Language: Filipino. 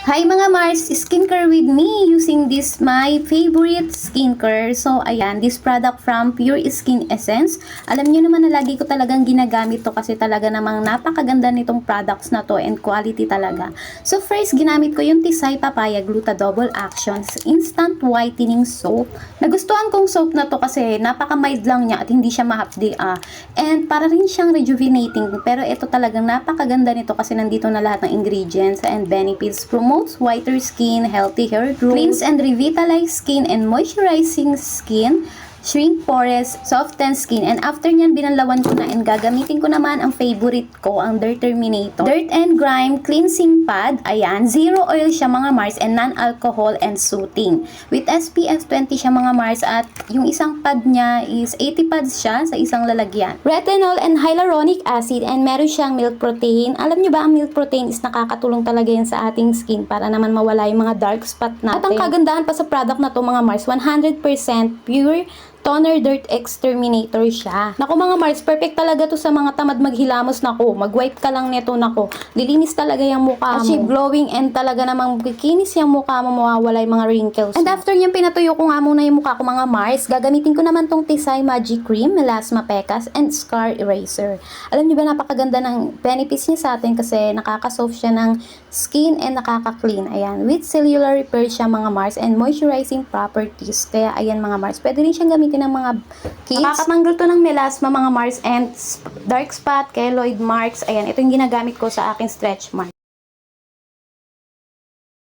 Hi mga Mars, skincare with me using this my favorite skincare. So ayan, this product from Pure Skin Essence. Alam niyo naman na lagi ko talagang ginagamit to kasi talaga namang napakaganda nitong products na to and quality talaga. So first, ginamit ko yung Tisay Papaya Gluta Double Action Instant Whitening Soap. Nagustuhan kong soap na to kasi napaka-mild lang niya at hindi siya mahapdi. And para rin siyang rejuvenating, pero ito talagang napakaganda nito kasi nandito na lahat ng ingredients and benefits. Promotes whiter skin, healthy hair growth, cleans and revitalize skin and moisturizing skin, shrink pores, soften skin. And after nyan, binanlawan ko na and gagamitin ko naman ang favorite ko, ang Dirt Terminator. Dirt and Grime Cleansing Pad. Ayan, zero oil siya mga Mars and non-alcohol and soothing. With SPF 20 siya mga Mars at yung isang pad niya is 80 pads siya sa isang lalagyan. Retinol and hyaluronic acid and meron siyang milk protein. Alam nyo ba, ang milk protein is nakakatulong talaga yan sa ating skin para naman mawala yung mga dark spot natin. At ang kagandahan pa sa product na to mga Mars, 100% pure toner dirt exterminator siya. Naku mga Mars, perfect talaga to sa mga tamad maghilamos. Nako, mag-wipe ka lang nito. Nako, lilinis talaga yung mukha mo. Achieve glowing and talaga namang kikinis yung mukha mo, mawawala yung mga wrinkles. And after yung pinatuyo ko nga muna yung mukha ko mga Mars, gagamitin ko naman tong Tisay Magic Cream, Melasma Pecas, and Scar Eraser. Alam niyo ba, napakaganda ng benefits niya sa atin kasi nakaka-soft siya ng skin and nakaka-clean. Ayan, with cellular repair siya mga Mars and moisturizing properties. Kaya ayan mga Mars, pwede rin siyang gamitin ng mga kids. Nakakatanggal to ng melasma mga Mars and dark spot, keloid marks. Ayan, ito yung ginagamit ko sa aking stretch mark.